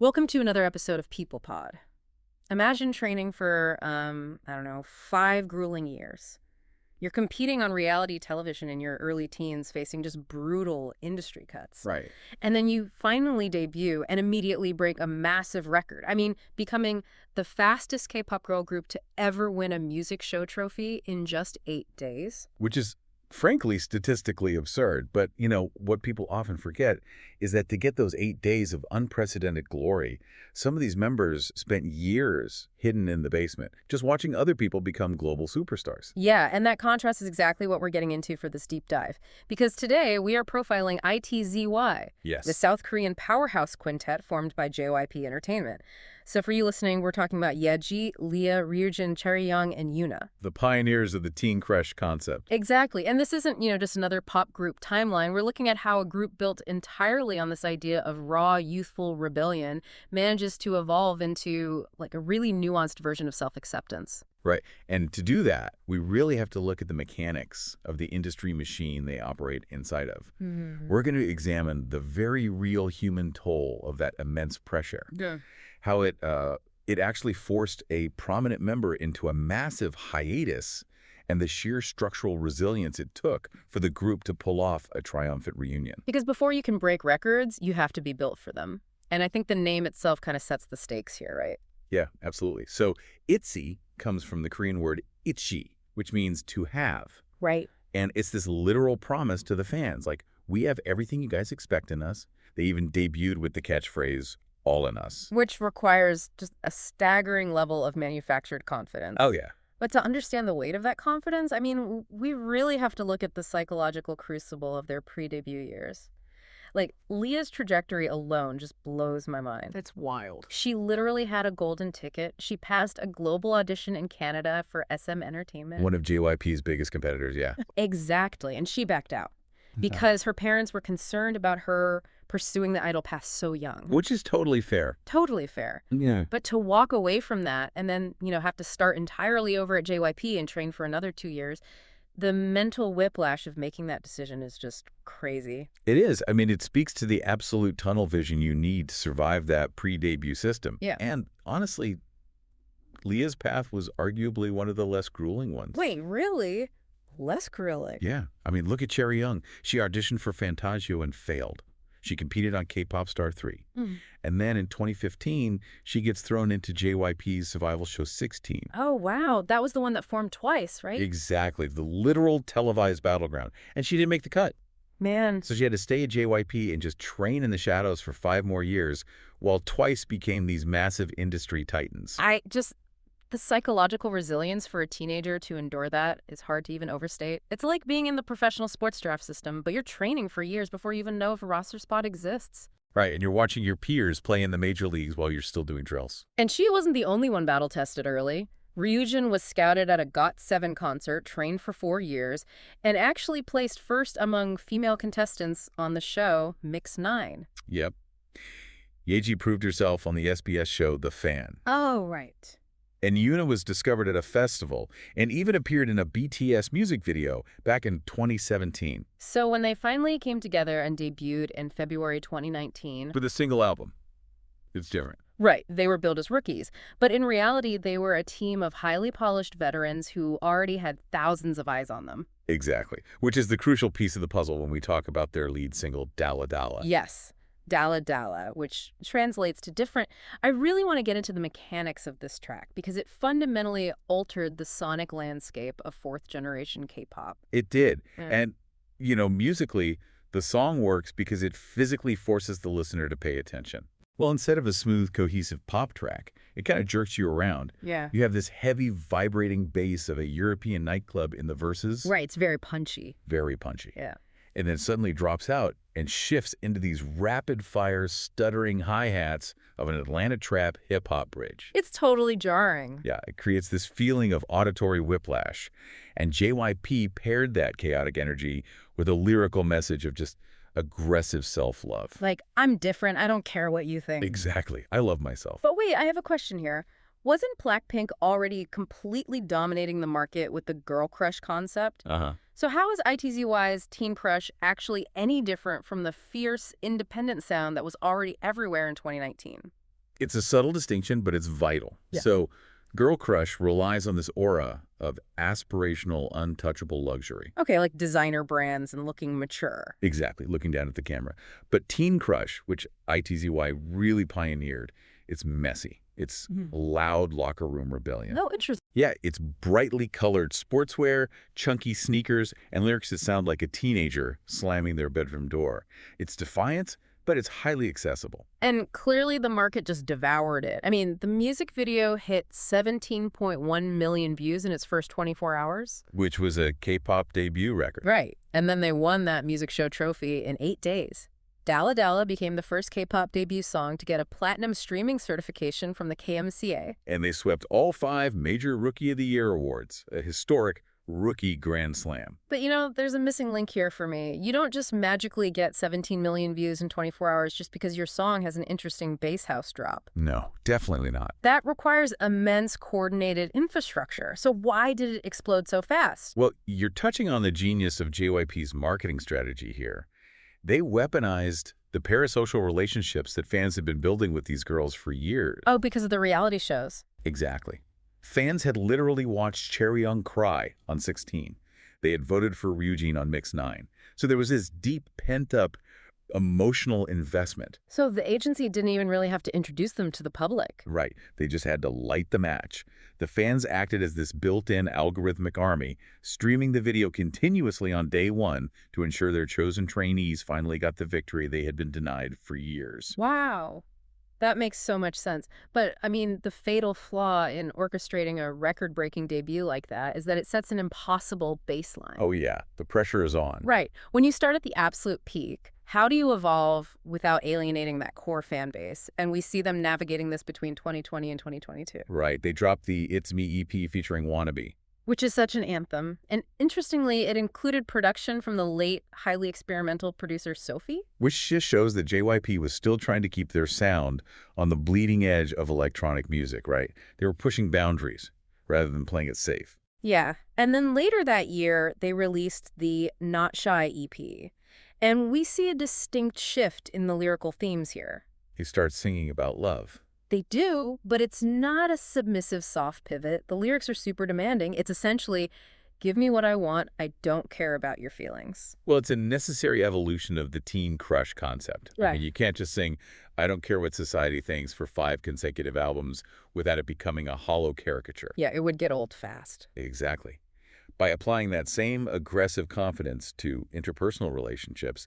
Welcome to another episode of People Pod. Imagine training for, 5 grueling years. You're competing on reality television in your early teens, facing just brutal industry cuts. Right. And then you finally debut and immediately break a massive record. I mean, becoming the fastest K-pop girl group to ever win a music show trophy in just 8 days. Which is, frankly, statistically absurd. But, what people often forget is that to get those 8 days of unprecedented glory, some of these members spent years hidden in the basement, just watching other people become global superstars. Yeah, and that contrast is exactly what we're getting into for this deep dive. Because today we are profiling ITZY, Yes. the South Korean powerhouse quintet formed by JYP Entertainment. So for you listening, we're talking about Yeji, Lia, Ryujin, Chaeryeong, and Yuna. The pioneers of the teen crush concept. Exactly. And this isn't, just another pop group timeline. We're looking at how a group built entirely on this idea of raw, youthful rebellion manages to evolve into like a really nuanced version of self-acceptance. Right. And to do that, we really have to look at the mechanics of the industry machine they operate inside of. We're going to examine the very real human toll of that immense pressure. Yeah. How it actually forced a prominent member into a massive hiatus, and the sheer structural resilience it took for the group to pull off a triumphant reunion. Because before you can break records, you have to be built for them. And I think the name itself kind of sets the stakes here, right? Yeah, absolutely. So ITZY comes from the Korean word itchy, which means to have. Right. And it's this literal promise to the fans, like, we have everything you guys expect in us. They even debuted with the catchphrase, all in us. Which requires just a staggering level of manufactured confidence. Oh, yeah. But to understand the weight of that confidence, I mean, we really have to look at the psychological crucible of their pre-debut years. Like, Lia's trajectory alone just blows my mind. That's wild. She literally had a golden ticket. She passed a global audition in Canada for SM Entertainment. One of JYP's biggest competitors, yeah. Exactly. And she backed out because her parents were concerned about her pursuing the idol path so young. Which is totally fair. Totally fair. Yeah. But to walk away from that and then, have to start entirely over at JYP and train for another 2 years, the mental whiplash of making that decision is just crazy. It is. I mean, it speaks to the absolute tunnel vision you need to survive that pre-debut system. Yeah. And honestly, Lia's path was arguably one of the less grueling ones. Wait, really? Less grueling? Yeah. I mean, look at Chaeryeong. She auditioned for Fantagio and failed. She competed on K-Pop Star 3. And then in 2015, she gets thrown into JYP's survival show 16. Oh, wow. That was the one that formed twice, right? Exactly. The literal televised battleground. And she didn't make the cut. Man. So she had to stay at JYP and just train in the shadows for 5 more years, while twice became these massive industry titans. The psychological resilience for a teenager to endure that is hard to even overstate. It's like being in the professional sports draft system, but you're training for years before you even know if a roster spot exists. Right, and you're watching your peers play in the major leagues while you're still doing drills. And she wasn't the only one battle-tested early. Ryujin was scouted at a GOT7 concert, trained for 4 years, and actually placed first among female contestants on the show Mix 9. Yep. Yeji proved herself on the SBS show The Fan. Oh, right. And Yuna was discovered at a festival and even appeared in a BTS music video back in 2017. So when they finally came together and debuted in February 2019... With a single album. It's different. Right, they were billed as rookies. But in reality, they were a team of highly polished veterans who already had thousands of eyes on them. Exactly. Which is the crucial piece of the puzzle when we talk about their lead single, Dalla Dalla. Yes. Dalla Dalla, which translates to different... I really want to get into the mechanics of this track because it fundamentally altered the sonic landscape of fourth-generation K-pop. It did. And, musically, the song works because it physically forces the listener to pay attention. Well, instead of a smooth, cohesive pop track, it kind of jerks you around. Yeah. You have this heavy, vibrating bass of a European nightclub in the verses. Right, it's very punchy. Very punchy. Yeah. And then suddenly drops out and shifts into these rapid-fire, stuttering hi-hats of an Atlanta trap hip-hop bridge. It's totally jarring. Yeah, it creates this feeling of auditory whiplash. And JYP paired that chaotic energy with a lyrical message of just aggressive self-love. Like, I'm different. I don't care what you think. Exactly. I love myself. But wait, I have a question here. Wasn't Blackpink already completely dominating the market with the girl crush concept? So how is ITZY's Teen Crush actually any different from the fierce, independent sound that was already everywhere in 2019? It's a subtle distinction, but it's vital. Yeah. So Girl Crush relies on this aura of aspirational, untouchable luxury. Okay, like designer brands and looking mature. Exactly, looking down at the camera. But Teen Crush, which ITZY really pioneered, it's messy. It's loud locker room rebellion. No, interesting. Yeah, it's brightly colored sportswear, chunky sneakers, and lyrics that sound like a teenager slamming their bedroom door. It's defiant, but it's highly accessible. And clearly the market just devoured it. I mean, the music video hit 17.1 million views in its first 24 hours. Which was a K-pop debut record. Right. And then they won that music show trophy in 8 days. Dalla Dalla became the first K-pop debut song to get a platinum streaming certification from the KMCA. And they swept all 5 major Rookie of the Year awards, a historic rookie grand slam. But there's a missing link here for me. You don't just magically get 17 million views in 24 hours just because your song has an interesting bass house drop. No, definitely not. That requires immense coordinated infrastructure. So why did it explode so fast? Well, you're touching on the genius of JYP's marketing strategy here. They weaponized the parasocial relationships that fans had been building with these girls for years. Oh, because of the reality shows. Exactly. Fans had literally watched Chaeryeong cry on 16. They had voted for Ryujin on Mix 9. So there was this deep, pent-up emotional investment. So the agency didn't even really have to introduce them to the public. Right. They just had to light the match. The fans acted as this built-in algorithmic army, streaming the video continuously on day 1 to ensure their chosen trainees finally got the victory they had been denied for years. Wow. That makes so much sense. But, I mean, the fatal flaw in orchestrating a record-breaking debut like that is that it sets an impossible baseline. Oh, yeah. The pressure is on. Right. When you start at the absolute peak, how do you evolve without alienating that core fan base? And we see them navigating this between 2020 and 2022. Right. They dropped the It's Me EP featuring Wannabe. Which is such an anthem. And interestingly, it included production from the late, highly experimental producer Sophie. Which just shows that JYP was still trying to keep their sound on the bleeding edge of electronic music, right? They were pushing boundaries rather than playing it safe. Yeah. And then later that year, they released the Not Shy EP. And we see a distinct shift in the lyrical themes here. He starts singing about love. They do, but it's not a submissive soft pivot. The lyrics are super demanding. It's essentially, give me what I want. I don't care about your feelings. Well, it's a necessary evolution of the teen crush concept. Right. I mean, you can't just sing, I don't care what society thinks for 5 consecutive albums without it becoming a hollow caricature. Yeah, it would get old fast. Exactly. By applying that same aggressive confidence to interpersonal relationships,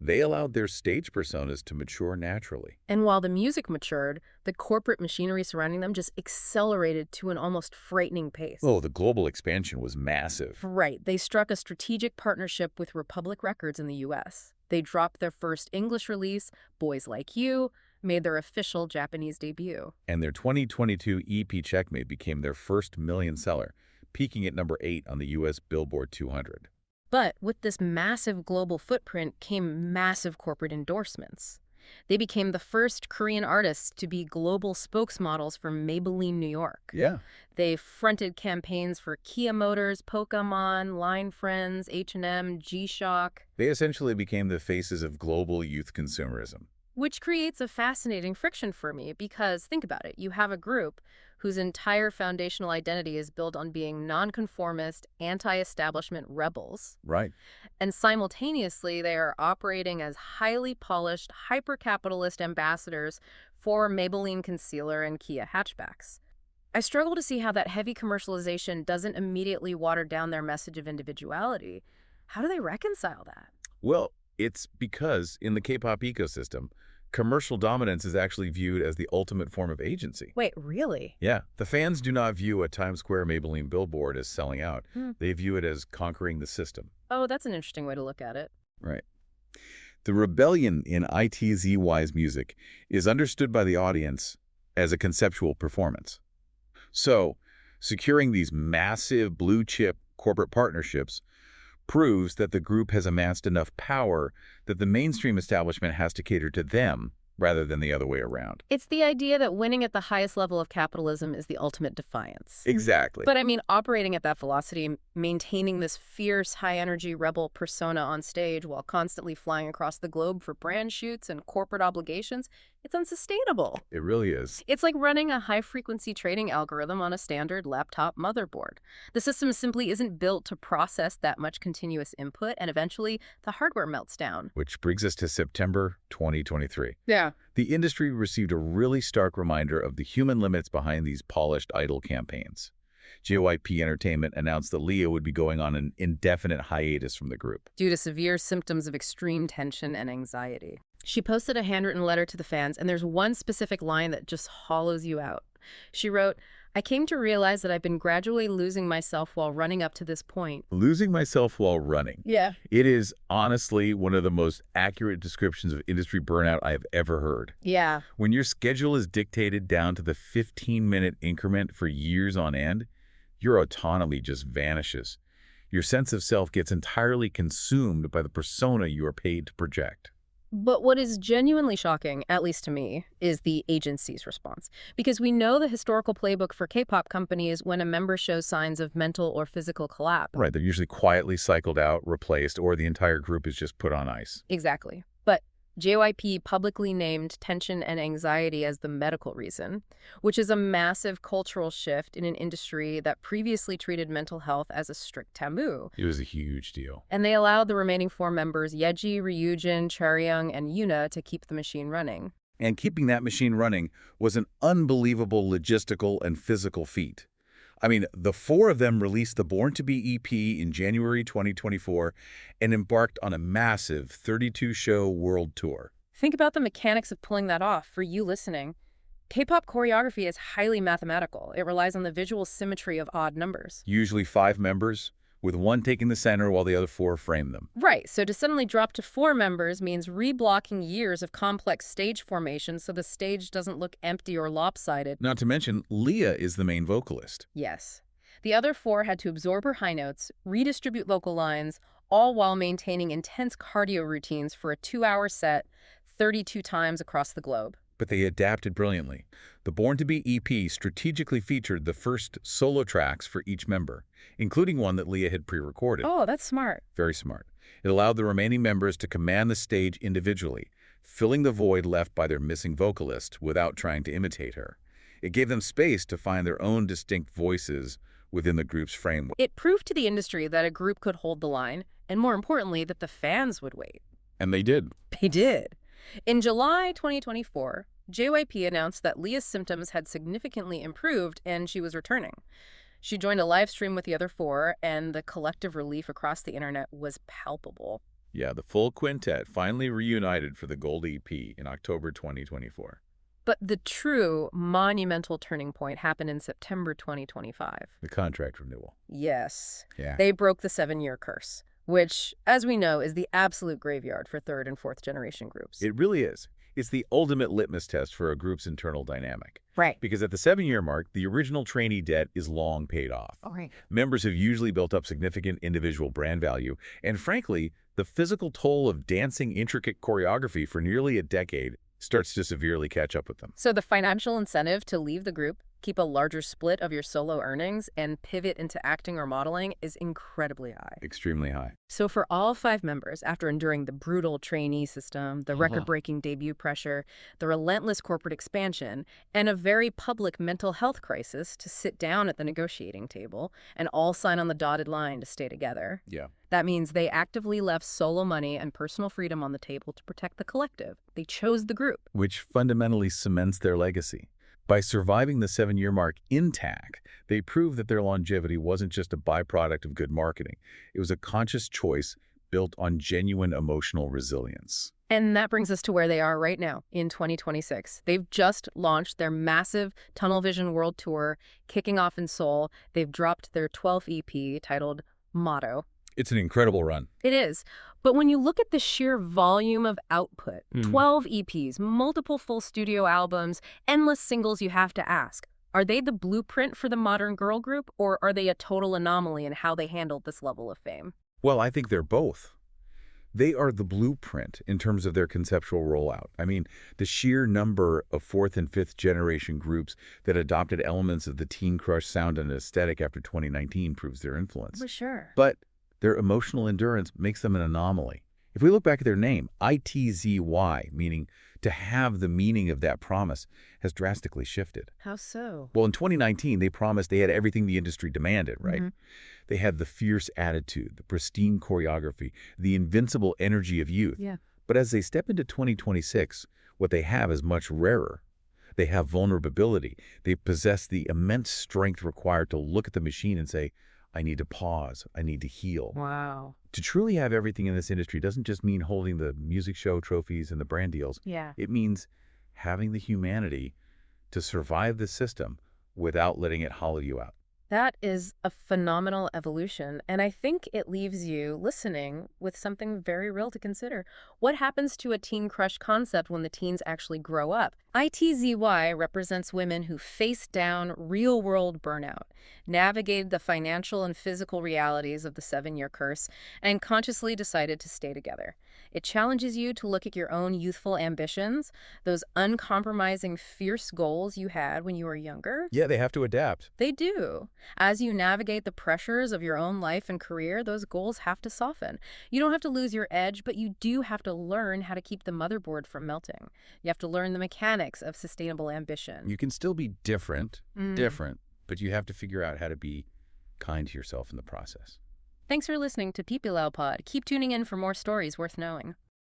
they allowed their stage personas to mature naturally. And while the music matured, the corporate machinery surrounding them just accelerated to an almost frightening pace. Oh, the global expansion was massive. Right. They struck a strategic partnership with Republic Records in the U.S. They dropped their first English release, Boys Like You, made their official Japanese debut. And their 2022 EP Checkmate became their first million seller, peaking at number 8 on the U.S. Billboard 200. But with this massive global footprint came massive corporate endorsements. They became the first Korean artists to be global spokesmodels for Maybelline New York. Yeah. They fronted campaigns for Kia Motors, Pokemon, Line Friends, H&M, G-Shock. They essentially became the faces of global youth consumerism. Which creates a fascinating friction for me because, think about it, you have a group whose entire foundational identity is built on being nonconformist, anti-establishment rebels. Right. And simultaneously, they are operating as highly polished, hyper-capitalist ambassadors for Maybelline concealer and Kia hatchbacks. I struggle to see how that heavy commercialization doesn't immediately water down their message of individuality. How do they reconcile that? Well, it's because in the K-pop ecosystem, commercial dominance is actually viewed as the ultimate form of agency. Wait, really? Yeah. The fans do not view a Times Square Maybelline billboard as selling out. They view it as conquering the system. Oh, that's an interesting way to look at it. Right. The rebellion in ITZY's music is understood by the audience as a conceptual performance. So, securing these massive blue-chip corporate partnerships proves that the group has amassed enough power that the mainstream establishment has to cater to them rather than the other way around. It's the idea that winning at the highest level of capitalism is the ultimate defiance. Exactly. But I mean, operating at that velocity, maintaining this fierce, high-energy rebel persona on stage while constantly flying across the globe for brand shoots and corporate obligations, It's unsustainable. It really is. It's like running a high-frequency trading algorithm on a standard laptop motherboard. The system simply isn't built to process that much continuous input, and eventually the hardware melts down. Which brings us to September 2023. Yeah. The industry received a really stark reminder of the human limits behind these polished idol campaigns. JYP Entertainment announced that Lia would be going on an indefinite hiatus from the group. Due to severe symptoms of extreme tension and anxiety. She posted a handwritten letter to the fans, and there's one specific line that just hollows you out. She wrote, "I came to realize that I've been gradually losing myself while running up to this point." Losing myself while running. Yeah. It is honestly one of the most accurate descriptions of industry burnout I have ever heard. Yeah. When your schedule is dictated down to the 15-minute increment for years on end, your autonomy just vanishes. Your sense of self gets entirely consumed by the persona you are paid to project. But what is genuinely shocking, at least to me, is the agency's response. Because we know the historical playbook for K-pop companies when a member shows signs of mental or physical collapse. Right, they're usually quietly cycled out, replaced, or the entire group is just put on ice. Exactly. But JYP publicly named tension and anxiety as the medical reason, which is a massive cultural shift in an industry that previously treated mental health as a strict taboo. It was a huge deal. And they allowed the remaining 4 members, Yeji, Ryujin, Chaeryeong, and Yuna, to keep the machine running. And keeping that machine running was an unbelievable logistical and physical feat. I mean, the 4 of them released the Born to Be EP in January 2024 and embarked on a massive 32-show world tour. Think about the mechanics of pulling that off for you listening. K-pop choreography is highly mathematical. It relies on the visual symmetry of odd numbers. Usually 5 members, with one taking the center while the other 4 frame them. Right, so to suddenly drop to 4 members means reblocking years of complex stage formation so the stage doesn't look empty or lopsided. Not to mention, Lia is the main vocalist. Yes. The other 4 had to absorb her high notes, redistribute vocal lines, all while maintaining intense cardio routines for a 2-hour set 32 times across the globe. But they adapted brilliantly. The Born to Be EP strategically featured the first solo tracks for each member, including one that Lia had pre-recorded. Oh, that's smart. Very smart. It allowed the remaining members to command the stage individually, filling the void left by their missing vocalist without trying to imitate her. It gave them space to find their own distinct voices within the group's framework. It proved to the industry that a group could hold the line, and more importantly, that the fans would wait. And they did. They did. In July 2024, JYP announced that Lia's symptoms had significantly improved and she was returning. She joined a live stream with the other 4, and the collective relief across the internet was palpable. Yeah, the full quintet finally reunited for the Gold EP in October 2024. But the true monumental turning point happened in September 2025. The contract renewal. Yes. Yeah. They broke the 7-year curse, which, as we know, is the absolute graveyard for 3rd and 4th generation groups. It really is. It's the ultimate litmus test for a group's internal dynamic. Right. Because at the 7-year mark, the original trainee debt is long paid off. Oh, right. Members have usually built up significant individual brand value, and frankly, the physical toll of dancing intricate choreography for nearly a decade starts to severely catch up with them. So the financial incentive to leave the group, keep a larger split of your solo earnings, and pivot into acting or modeling is incredibly high. Extremely high. So for all 5 members, after enduring the brutal trainee system, the record-breaking debut pressure, the relentless corporate expansion, and a very public mental health crisis, to sit down at the negotiating table and all sign on the dotted line to stay together. Yeah. That means they actively left solo money and personal freedom on the table to protect the collective. They chose the group. Which fundamentally cements their legacy. By surviving the 7-year mark intact, they proved that their longevity wasn't just a byproduct of good marketing. It was a conscious choice built on genuine emotional resilience. And that brings us to where they are right now, in 2026. They've just launched their massive Tunnel Vision World Tour, kicking off in Seoul. They've dropped their 12th EP titled Motto. It's an incredible run. It is. But when you look at the sheer volume of output, 12 EPs, multiple full studio albums, endless singles, you have to ask, are they the blueprint for the modern girl group, or are they a total anomaly in how they handled this level of fame? Well, I think they're both. They are the blueprint in terms of their conceptual rollout. I mean, the sheer number of 4th and 5th generation groups that adopted elements of the teen crush sound and aesthetic after 2019 proves their influence. For sure. But their emotional endurance makes them an anomaly. If we look back at their name, ITZY, meaning to have the meaning of that promise, has drastically shifted. How so? Well, in 2019, they promised they had everything the industry demanded, right? Mm-hmm. They had the fierce attitude, the pristine choreography, the invincible energy of youth. Yeah. But as they step into 2026, what they have is much rarer. They have vulnerability. They possess the immense strength required to look at the machine and say, I need to pause. I need to heal. Wow. To truly have everything in this industry doesn't just mean holding the music show trophies and the brand deals. Yeah. It means having the humanity to survive the system without letting it hollow you out. That is a phenomenal evolution, and I think it leaves you listening with something very real to consider. What happens to a teen crush concept when the teens actually grow up? ITZY represents women who faced down real-world burnout, navigated the financial and physical realities of the 7-year curse, and consciously decided to stay together. It challenges you to look at your own youthful ambitions, those uncompromising, fierce goals you had when you were younger. Yeah, they have to adapt. They do. As you navigate the pressures of your own life and career, those goals have to soften. You don't have to lose your edge, but you do have to learn how to keep the motherboard from melting. You have to learn the mechanics of sustainable ambition. You can still be different, Mm. but you have to figure out how to be kind to yourself in the process. Thanks for listening to Pipilau Pod. Keep tuning in for more stories worth knowing.